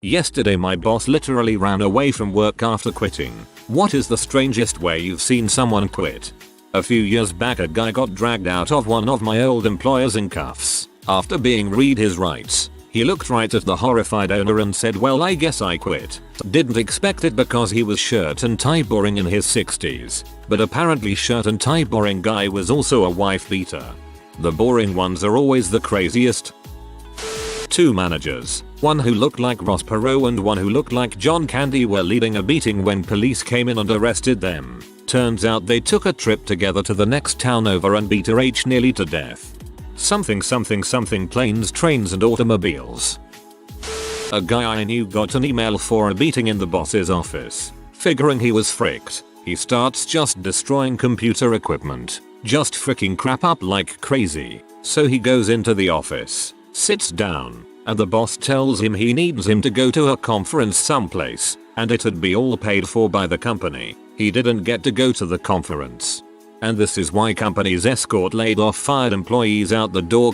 Yesterday my boss literally ran away from work after quitting. What is the strangest way you've seen someone quit? A few years back a guy got dragged out of one of my old employers in cuffs after being read his rights. He looked right at the horrified owner and said, "Well, I guess I quit." Didn't expect it because he was shirt and tie boring in his 60s. But apparently shirt and tie boring guy was also a wife beater. The boring ones are always the craziest. Two managers, one who looked like Ross Perot and one who looked like John Candy, were leading a beating when police came in and arrested them. Turns out they took a trip together to the next town over and beat her H nearly to death. Something planes, trains and automobiles. A guy I knew got an email for a beating in the boss's office. Figuring he was fricked, he starts just destroying computer equipment. Just fricking crap up like crazy. So he goes into the office, sits down, and the boss tells him he needs him to go to a conference someplace, and it'd be all paid for by the company. He didn't get to go to the conference. And this is why companies escort laid off fired employees out the door.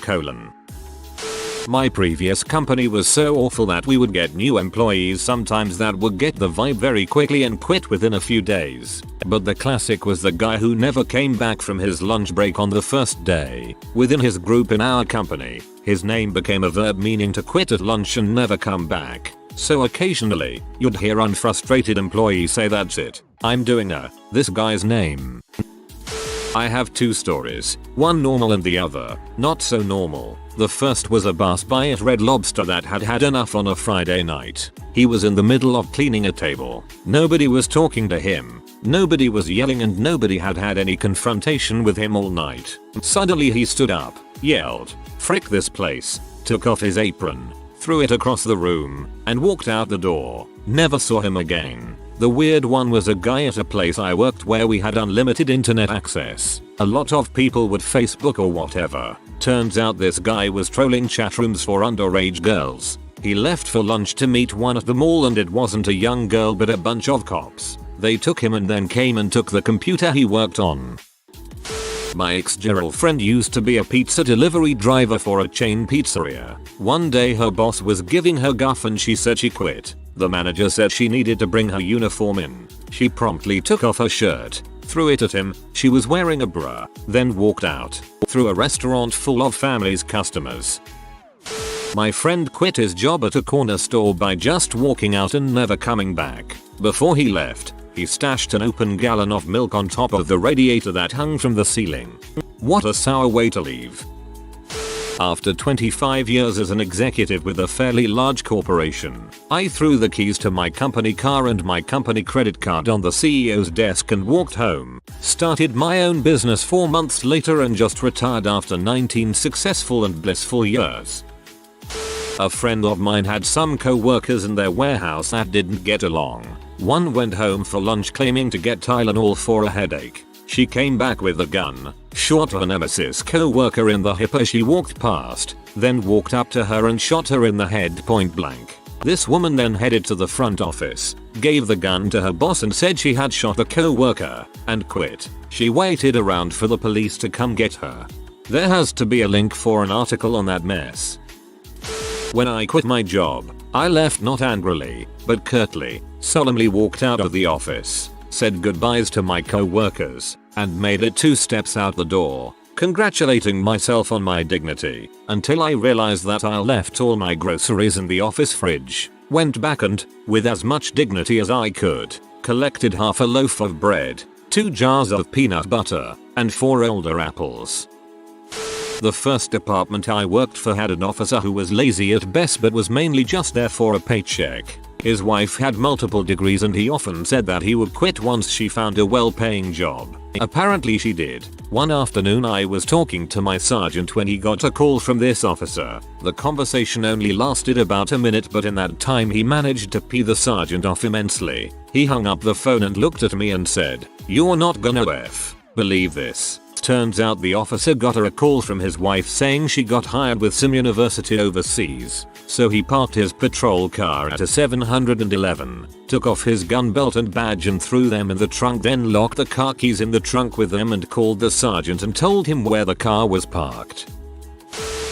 My previous company was so awful that we would get new employees sometimes that would get the vibe very quickly and quit within a few days. But the classic was the guy who never came back from his lunch break on the first day. Within his group in our company, his name became a verb meaning to quit at lunch and never come back. So occasionally, you'd hear unfrustrated employees say, "That's it, I'm doing this guy's name." I have two stories, one normal and the other not so normal. The first was a boss buy at Red Lobster that had had enough on a Friday night. He was in the middle of cleaning a table. Nobody was talking to him. Nobody was yelling and nobody had had any confrontation with him all night. Suddenly he stood up, yelled, "Frick this place," took off his apron, threw it across the room, and walked out the door. Never saw him again. The weird one was a guy at a place I worked where we had unlimited internet access. A lot of people would Facebook or whatever. Turns out this guy was trolling chat rooms for underage girls. He left for lunch to meet one at the mall and it wasn't a young girl but a bunch of cops. They took him and then came and took the computer he worked on. My ex-girlfriend used to be a pizza delivery driver for a chain pizzeria. One day her boss was giving her guff and she said she quit. The manager said she needed to bring her uniform in. She promptly took off her shirt, threw it at him, she was wearing a bra, then walked out through a restaurant full of family's customers. My friend quit his job at a corner store by just walking out and never coming back. Before he left, he stashed an open gallon of milk on top of the radiator that hung from the ceiling. What a sour way to leave. After 25 years as an executive with a fairly large corporation, I threw the keys to my company car and my company credit card on the CEO's desk and walked home. Started my own business 4 months later and just retired after 19 successful and blissful years. A friend of mine had some co-workers in their warehouse that didn't get along. One went home for lunch claiming to get Tylenol for a headache. She came back with a gun, shot her nemesis co-worker in the hip as she walked past, then walked up to her and shot her in the head point blank. This woman then headed to the front office, gave the gun to her boss and said she had shot a co-worker, and quit. She waited around for the police to come get her. There has to be a link for an article on that mess. When I quit my job, I left not angrily, but curtly, solemnly walked out of the office, said goodbyes to my co-workers, and made it 2 steps out the door, congratulating myself on my dignity, until I realized that I left all my groceries in the office fridge, went back and, with as much dignity as I could, collected half a loaf of bread, 2 jars of peanut butter, and 4 older apples. The first department I worked for had an officer who was lazy at best but was mainly just there for a paycheck. His wife had multiple degrees and he often said that he would quit once she found a well-paying job. Apparently she did. One afternoon I was talking to my sergeant when he got a call from this officer. The conversation only lasted about a minute, but in that time he managed to pee the sergeant off immensely. He hung up the phone and looked at me and said, "You're not gonna believe this." Turns out the officer got a call from his wife saying she got hired with some university overseas. So he parked his patrol car at a 711, took off his gun belt and badge and threw them in the trunk, then locked the car keys in the trunk with them and called the sergeant and told him where the car was parked.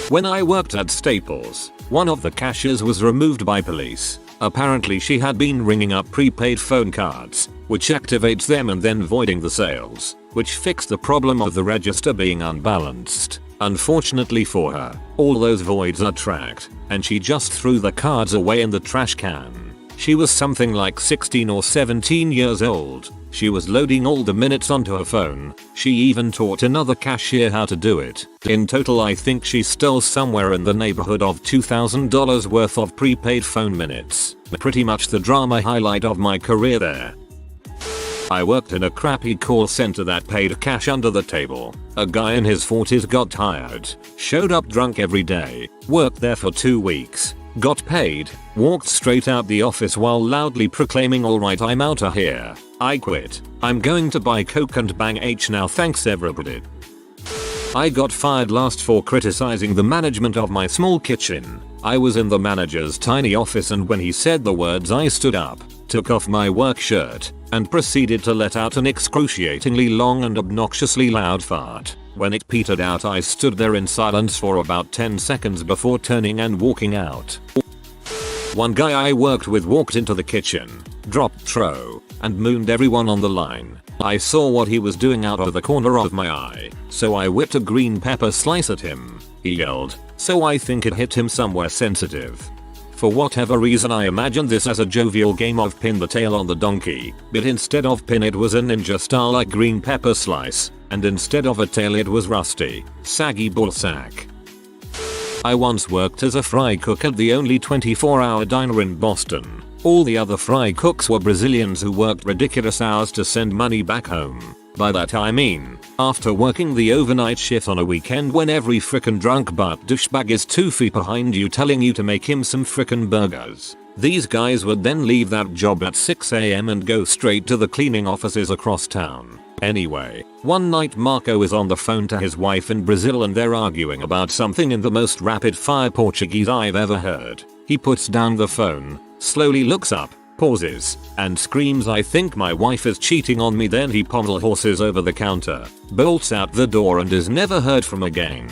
When I worked at Staples, one of the cashiers was removed by police. Apparently she had been ringing up prepaid phone cards, which activates them and then voiding the sales, which fixed the problem of the register being unbalanced. Unfortunately for her, all those voids are tracked, and she just threw the cards away in the trash can. She was something like 16 or 17 years old. She was loading all the minutes onto her phone. She even taught another cashier how to do it. In total, I think she stole somewhere in the neighborhood of $2,000 worth of prepaid phone minutes. Pretty much the drama highlight of my career there. I worked in a crappy call center that paid cash under the table. A guy in his 40s got hired, showed up drunk every day, worked there for 2 weeks, got paid, walked straight out the office while loudly proclaiming, "Alright, I'm outta here. I quit. I'm going to buy coke and bang H now, thanks everybody." I got fired last for criticizing the management of my small kitchen. I was in the manager's tiny office, and when he said the words I stood up, took off my work shirt, and proceeded to let out an excruciatingly long and obnoxiously loud fart. When it petered out, I stood there in silence for about 10 seconds before turning and walking out. One guy I worked with walked into the kitchen, dropped throw, and mooned everyone on the line. I saw what he was doing out of the corner of my eye, so I whipped a green pepper slice at him. He yelled, so I think it hit him somewhere sensitive. For whatever reason, I imagined this as a jovial game of pin the tail on the donkey, but instead of pin it was a ninja style like green pepper slice, and instead of a tail it was rusty, saggy ballsack. I once worked as a fry cook at the only 24-hour diner in Boston. All the other fry cooks were Brazilians who worked ridiculous hours to send money back home. By that I mean, after working the overnight shift on a weekend when every frickin' drunk butt douchebag is 2 feet behind you telling you to make him some frickin' burgers, these guys would then leave that job at 6 AM and go straight to the cleaning offices across town. Anyway, one night Marco is on the phone to his wife in Brazil and they're arguing about something in the most rapid fire Portuguese I've ever heard. He puts down the phone, slowly looks up, pauses, and screams, "I think my wife is cheating on me." Then he pommel horses over the counter, bolts out the door, and is never heard from again.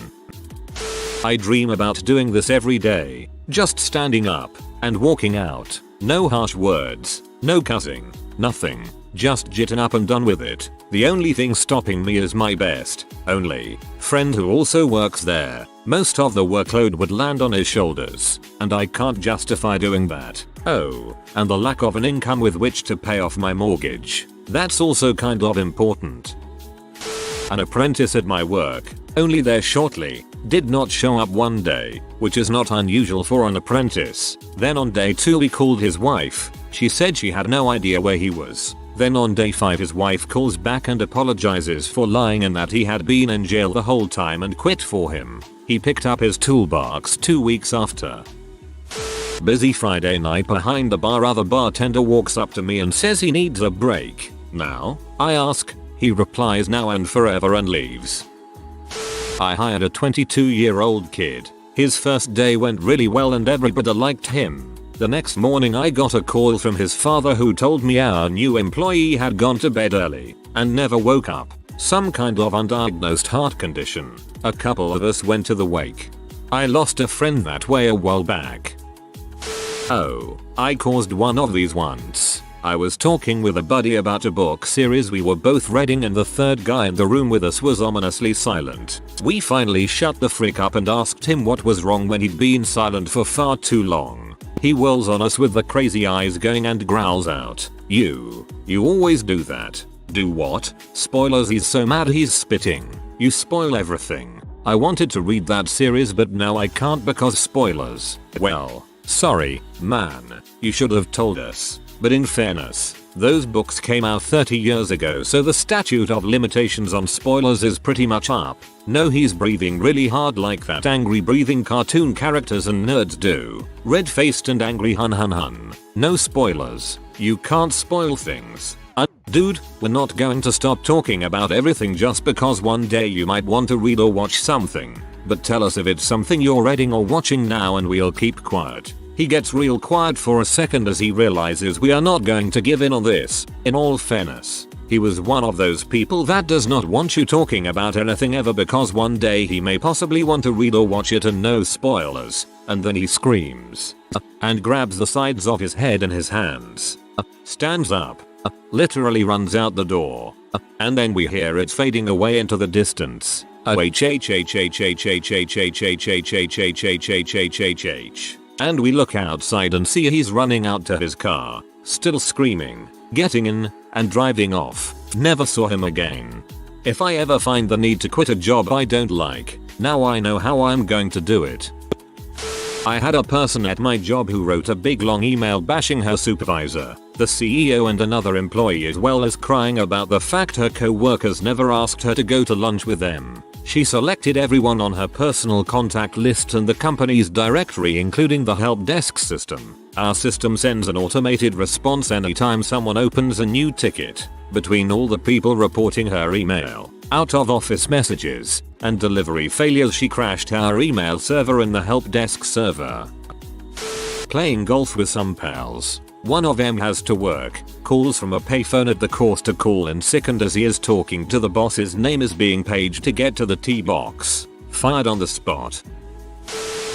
I dream about doing this every day, just standing up and walking out. No harsh words, no cussing, nothing. Just jitting up and done with it. The only thing stopping me is my best, only, friend who also works there. Most of the workload would land on his shoulders, and I can't justify doing that. Oh, and the lack of an income with which to pay off my mortgage. That's also kind of important. An apprentice at my work, only there shortly, did not show up one day, which is not unusual for an apprentice. Then on day 2 he called his wife. She said she had no idea where he was. Then on day 5 his wife calls back and apologizes for lying and that he had been in jail the whole time and quit for him. He picked up his toolbox 2 weeks after. Busy Friday night behind the bar, other bartender walks up to me and says he needs a break. Now? I ask. He replies now and forever and leaves. I hired a 22-year-old kid. His first day went really well and everybody liked him. The next morning I got a call from his father who told me our new employee had gone to bed early and never woke up. Some kind of undiagnosed heart condition. A couple of us went to the wake. I lost a friend that way a while back. Oh, I caused one of these once. I was talking with a buddy about a book series we were both reading and the third guy in the room with us was ominously silent. We finally shut the freak up and asked him what was wrong when he'd been silent for far too long. He whirls on us with the crazy eyes going and growls out, You always do that." "Do what?" "Spoilers." He's so mad he's spitting. "You spoil everything." I wanted to read that series but now I can't because spoilers. Well, sorry, man. You should have told us. But in fairness, those books came out 30 years ago, so the statute of limitations on spoilers is pretty much up. No, he's breathing really hard like that angry breathing cartoon characters and nerds do. Red-faced and angry hun hun hun. No spoilers. You can't spoil things. Dude, we're not going to stop talking about everything just because one day you might want to read or watch something. But tell us if it's something you're reading or watching now and we'll keep quiet. He gets real quiet for a second as he realizes we are not going to give in on this. In all fairness, He was one of those people that does not want you talking about anything ever because one day he may possibly want to read or watch it and no spoilers, and then he screams and grabs the sides of his head in his hands, stands up, literally runs out the door, and then we hear it fading away into the distance. And we look outside and see he's running out to his car, still screaming, getting in, and driving off. Never saw him again. If I ever find the need to quit a job I don't like, now I know how I'm going to do it. I had a person at my job who wrote a big long email bashing her supervisor, the CEO and another employee, as well as crying about the fact her co-workers never asked her to go to lunch with them. She selected everyone on her personal contact list and the company's directory, including the help desk system. Our system sends an automated response anytime someone opens a new ticket. Between all the people reporting her email, out of office messages, and delivery failures, she crashed our email server and the help desk server. Playing golf with some pals. One of them has to work, calls from a payphone at the course to call in sick, and as he is talking to the boss his name is being paged to get to the tee box. Fired on the spot.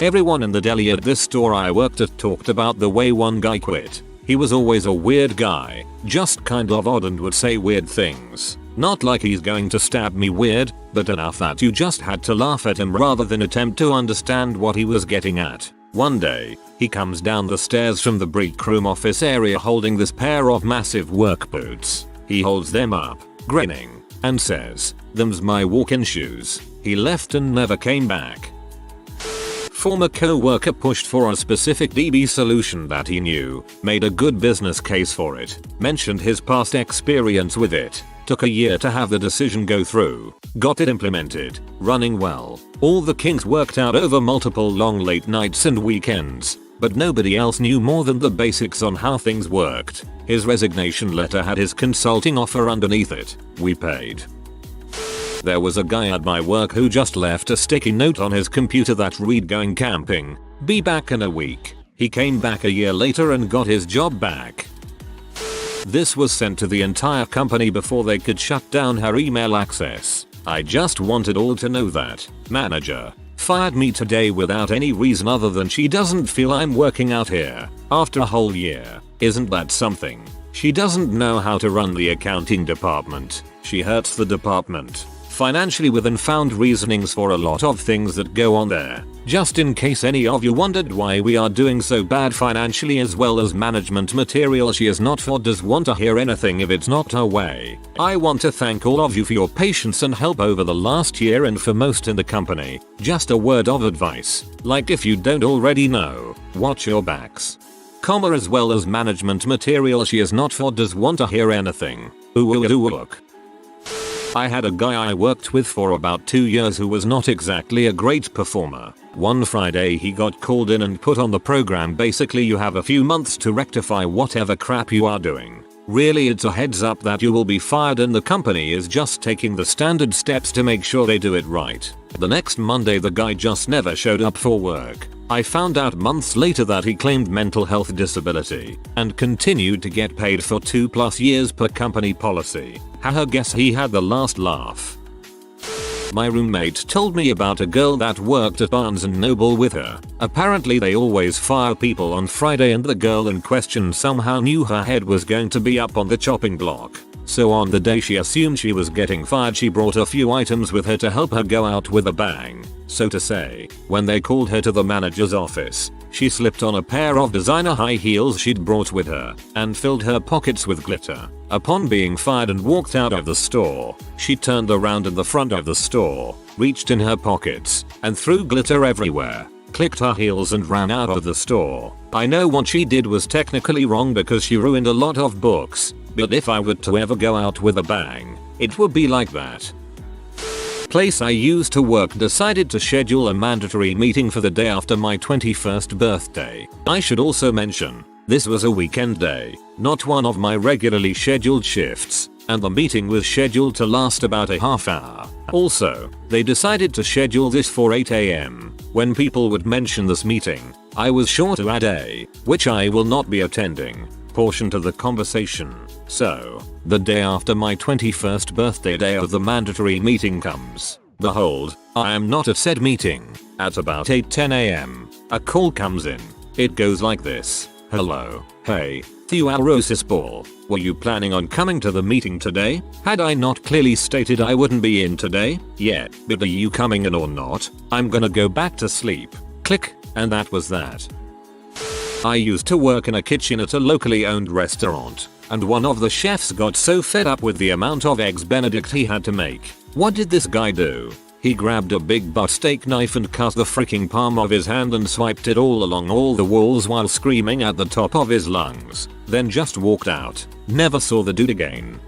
Everyone in the deli at this store I worked at talked about the way one guy quit. He was always a weird guy, just kind of odd and would say weird things. Not like he's going to stab me weird, but enough that you just had to laugh at him rather than attempt to understand what he was getting at. One day, he comes down the stairs from the break room office area holding this pair of massive work boots. He holds them up, grinning, and says, "Them's my walk-in shoes." He left and never came back. Former co-worker pushed for a specific DB solution that he knew, made a good business case for it, mentioned his past experience with it, took a year to have the decision go through, got it implemented, running well. All the kinks worked out over multiple long late nights and weekends, but nobody else knew more than the basics on how things worked. His resignation letter had his consulting offer underneath it. We paid. There was a guy at my work who just left a sticky note on his computer that read, "Going camping. Be back in a week." He came back a year later and got his job back. This was sent to the entire company before they could shut down her email access. I just wanted all to know that. Manager fired me today without any reason other than she doesn't feel I'm working out here. After a whole year. Isn't that something? She doesn't know how to run the accounting department. She hurts the department financially with unfound reasonings for a lot of things that go on there. Just in case any of you wondered why we are doing so bad financially as well as management material she is not for does want to hear anything if it's not her way. I want to thank all of you for your patience and help over the last year and for most in the company. Just a word of advice, like if you don't already know, watch your backs. Comma as well as management material she is not for does want to hear anything. Look. I had a guy I worked with for about 2 years who was not exactly a great performer. One Friday he got called in and put on the program. Basically you have a few months to rectify whatever crap you are doing. Really it's a heads up that you will be fired and the company is just taking the standard steps to make sure they do it right. The next Monday the guy just never showed up for work. I found out months later that he claimed mental health disability and continued to get paid for 2+ years per company policy. Haha, guess he had the last laugh. My roommate told me about a girl that worked at Barnes & Noble with her. Apparently they always fire people on Friday and the girl in question somehow knew her head was going to be up on the chopping block. So on the day she assumed she was getting fired she brought a few items with her to help her go out with a bang, so to say. When they called her to the manager's office, she slipped on a pair of designer high heels she'd brought with her and filled her pockets with glitter. Upon being fired and walked out of the store, she turned around in the front of the store, reached in her pockets, and threw glitter everywhere, clicked her heels and ran out of the store. I know what she did was technically wrong because she ruined a lot of books, but if I were to ever go out with a bang, it would be like that. Place I used to work decided to schedule a mandatory meeting for the day after my 21st birthday. I should also mention, this was a weekend day, not one of my regularly scheduled shifts, and the meeting was scheduled to last about a half hour. Also, they decided to schedule this for 8 AM. When people would mention this meeting, I was sure to add a, which I will not be attending. portion to the conversation. So, the day after my 21st birthday day of the mandatory meeting comes. Behold, I am not at said meeting. At about 8:10 am, a call comes in. It goes like this. Hello, hey, Theoarosis Ball. Were you planning on coming to the meeting today? Had I not clearly stated I wouldn't be in today? Yeah, but are you coming in or not? I'm gonna go back to sleep. Click, and that was that. I used to work in a kitchen at a locally owned restaurant, and one of the chefs got so fed up with the amount of eggs Benedict he had to make. What did this guy do? He grabbed a big butt steak knife and cut the freaking palm of his hand and swiped it all along all the walls while screaming at the top of his lungs. Then just walked out. Never saw the dude again.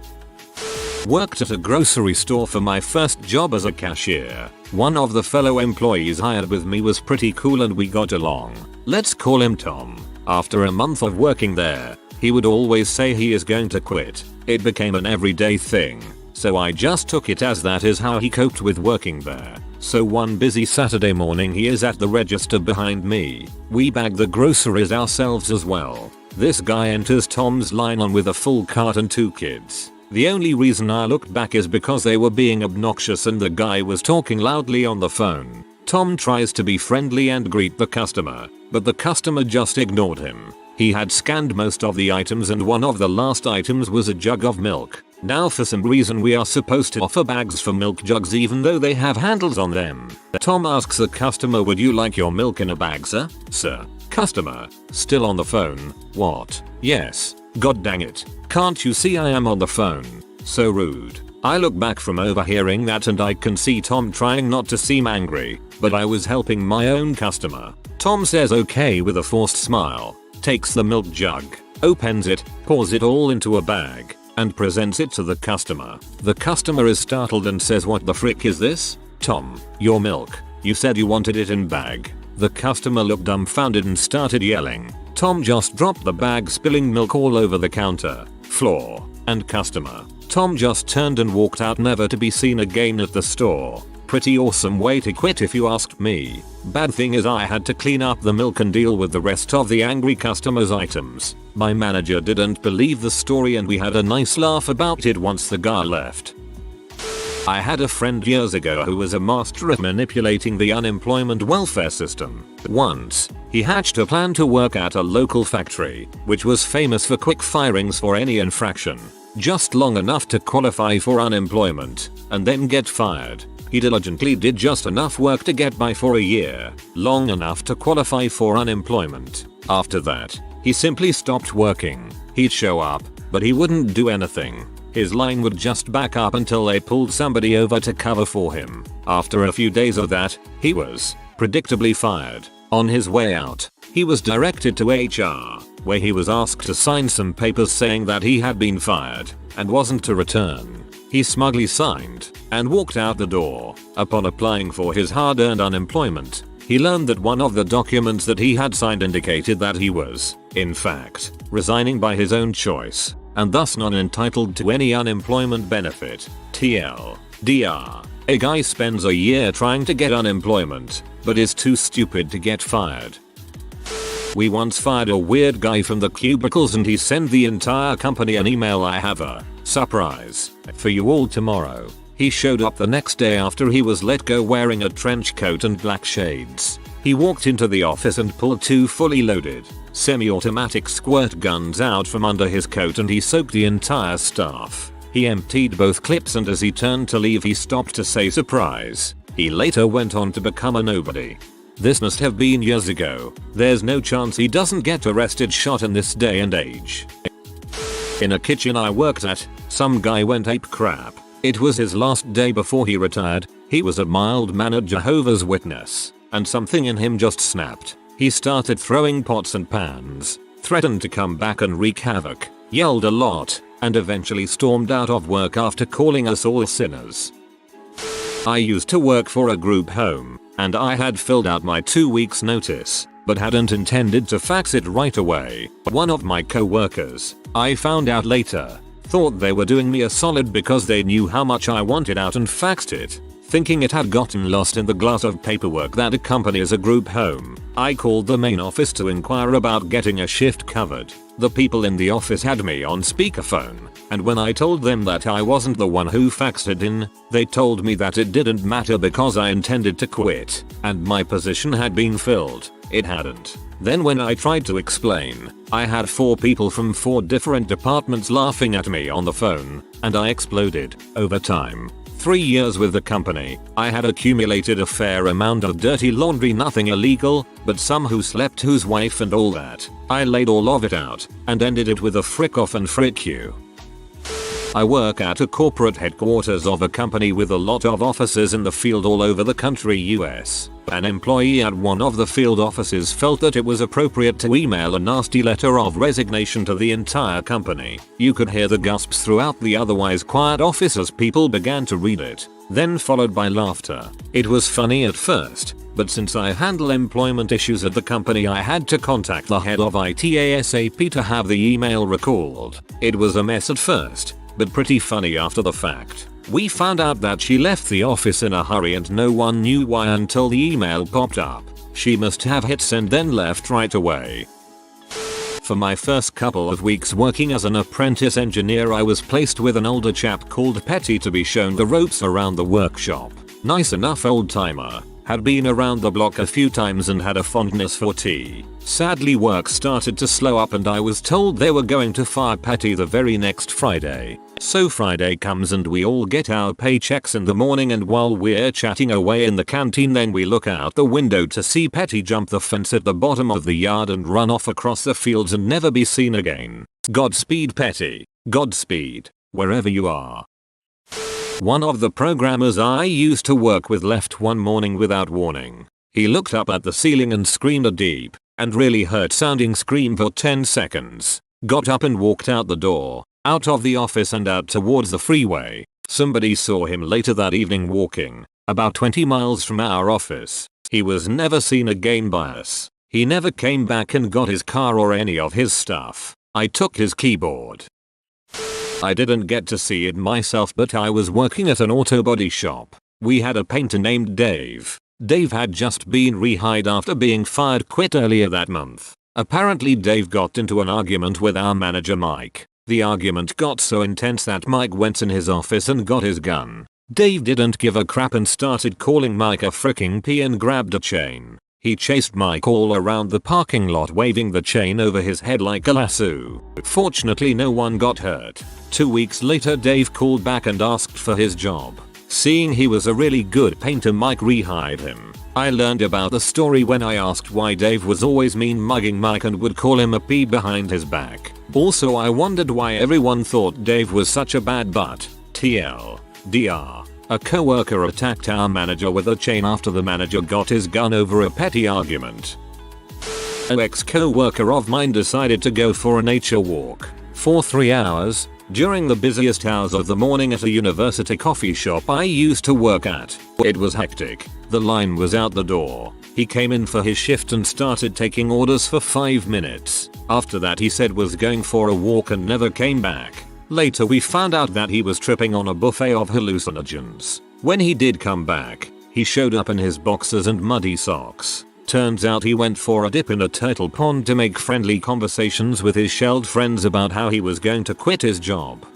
Worked at a grocery store for my first job as a cashier. One of the fellow employees hired with me was pretty cool and we got along. Let's call him Tom. After a month of working there, he would always say he is going to quit. It became an everyday thing. So I just took it as that is how he coped with working there. So one busy Saturday morning he is at the register behind me. We bag the groceries ourselves as well. This guy enters Tom's line on with a full cart and 2 kids. The only reason I looked back is because they were being obnoxious and the guy was talking loudly on the phone. Tom tries to be friendly and greet the customer, but the customer just ignored him. He had scanned most of the items and one of the last items was a jug of milk. Now for some reason we are supposed to offer bags for milk jugs even though they have handles on them. Tom asks the customer, would you like your milk in a bag, sir? Sir. Customer. Still on the phone. What? Yes. God dang it. Can't you see I am on the phone? So rude. I look back from overhearing that and I can see Tom trying not to seem angry, but I was helping my own customer. Tom says okay with a forced smile, takes the milk jug, opens it, pours it all into a bag, and presents it to the customer. The customer is startled and says, what the frick is this? Tom, your milk. You said you wanted it in bag. The customer looked dumbfounded and started yelling. Tom just dropped the bag, spilling milk all over the counter, floor, and customer. Tom just turned and walked out, never to be seen again at the store. Pretty awesome way to quit if you asked me. Bad thing is I had to clean up the milk and deal with the rest of the angry customers' items. My manager didn't believe the story and we had a nice laugh about it once the guy left. I had a friend years ago who was a master at manipulating the unemployment welfare system. Once, he hatched a plan to work at a local factory, which was famous for quick firings for any infraction. Just long enough to qualify for unemployment, and then get fired. He diligently did just enough work to get by for a year, long enough to qualify for unemployment. After that, he simply stopped working. He'd show up, but he wouldn't do anything. His line would just back up until they pulled somebody over to cover for him. After a few days of that, he was predictably fired. On his way out, he was directed to HR, where he was asked to sign some papers saying that he had been fired and wasn't to return. He smugly signed and walked out the door. Upon applying for his hard-earned unemployment, he learned that one of the documents that he had signed indicated that he was, in fact, resigning by his own choice, and thus not entitled to any unemployment benefit. TLDR. A guy spends a year trying to get unemployment, but is too stupid to get fired. We once fired a weird guy from the cubicles and he sent the entire company an email, I have a surprise for you all tomorrow. He showed up the next day after he was let go wearing a trench coat and black shades. He walked into the office and pulled 2 fully loaded, semi-automatic squirt guns out from under his coat and he soaked the entire staff. He emptied both clips and as he turned to leave he stopped to say surprise. He later went on to become a nobody. This must have been years ago. There's no chance he doesn't get arrested shot in this day and age. In a kitchen I worked at, some guy went ape crap. It was his last day before he retired. He was a mild-mannered Jehovah's Witness, and something in him just snapped. He started throwing pots and pans, threatened to come back and wreak havoc, yelled a lot, and eventually stormed out of work after calling us all sinners. I used to work for a group home, and I had filled out my 2 weeks notice, but hadn't intended to fax it right away. One of my co-workers, I found out later, thought they were doing me a solid because they knew how much I wanted out and faxed it, thinking it had gotten lost in the glut of paperwork that accompanies a group home. I called the main office to inquire about getting a shift covered. The people in the office had me on speakerphone, and when I told them that I wasn't the one who faxed it in, they told me that it didn't matter because I intended to quit, and my position had been filled. It hadn't. Then when I tried to explain, I had 4 people from 4 different departments laughing at me on the phone, and I exploded. Over time, 3 years with the company, I had accumulated a fair amount of dirty laundry, nothing illegal, but some who slept whose wife and all that. I laid all of it out, and ended it with a frick off and frick you. I work at a corporate headquarters of a company with a lot of offices in the field all over the country US. An employee at one of the field offices felt that it was appropriate to email a nasty letter of resignation to the entire company. You could hear the gasps throughout the otherwise quiet office as people began to read it, then followed by laughter. It was funny at first, but since I handle employment issues at the company, I had to contact the head of IT ASAP to have the email recalled. It was a mess at first, but pretty funny after the fact. We found out that she left the office in a hurry and no one knew why until the email popped up. She must have hit send then left right away. For my first couple of weeks working as an apprentice engineer, I was placed with an older chap called Petty to be shown the ropes around the workshop. Nice enough old timer. Had been around the block a few times and had a fondness for tea. Sadly, work started to slow up and I was told they were going to fire Petty the very next Friday. So Friday comes and we all get our paychecks in the morning, and while we're chatting away in the canteen, then we look out the window to see Petty jump the fence at the bottom of the yard and run off across the fields and never be seen again. Godspeed, Petty. Godspeed, wherever you are. One of the programmers I used to work with left one morning without warning. He looked up at the ceiling and screamed a deep and really hurt sounding scream for 10 seconds. Got up and walked out the door, out of the office and out towards the freeway. Somebody saw him later that evening walking about 20 miles from our office. He was never seen again by us. He never came back and got his car or any of his stuff. I took his keyboard. I didn't get to see it myself, but I was working at an auto body shop. We had a painter named Dave. Dave had just been rehired after being fired quit earlier that month. Apparently Dave got into an argument with our manager Mike. The argument got so intense that Mike went in his office and got his gun. Dave didn't give a crap and started calling Mike a freaking P and grabbed a chain. He chased Mike all around the parking lot waving the chain over his head like a lasso. Fortunately no one got hurt. 2 weeks later Dave called back and asked for his job. Seeing he was a really good painter, Mike rehired him. I learned about the story when I asked why Dave was always mean mugging Mike and would call him a P behind his back. Also I wondered why everyone thought Dave was such a bad butt. TLDR. A coworker attacked our manager with a chain after the manager got his gun over a petty argument. An ex-coworker of mine decided to go for a nature walk for 3 hours during the busiest hours of the morning at a university coffee shop I used to work at. It was hectic. The line was out the door. He came in for his shift and started taking orders for 5 minutes. After that he said was going for a walk and never came back. Later we found out that he was tripping on a buffet of hallucinogens. When he did come back, he showed up in his boxers and muddy socks. Turns out he went for a dip in a turtle pond to make friendly conversations with his shelled friends about how he was going to quit his job.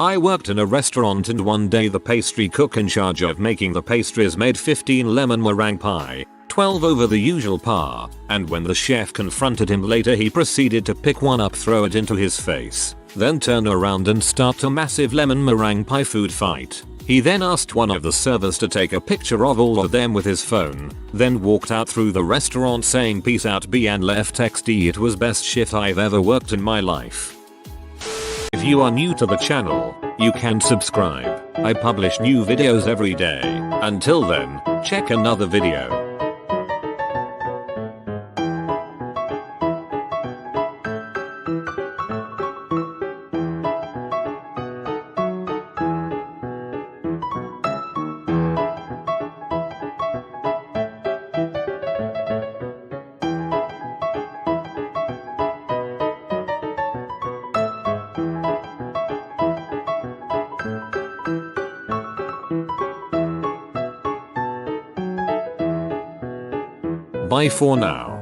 I worked in a restaurant and one day the pastry cook in charge of making the pastries made 15 lemon meringue pie, 12 over the usual par, and when the chef confronted him later he proceeded to pick one up, throw it into his face, then turn around and start a massive lemon meringue pie food fight. He then asked one of the servers to take a picture of all of them with his phone, then walked out through the restaurant saying peace out B and left XD. It was best shift I've ever worked in my life. If you are new to the channel, you can subscribe. I publish new videos every day. Until then, check another video. Bye for now.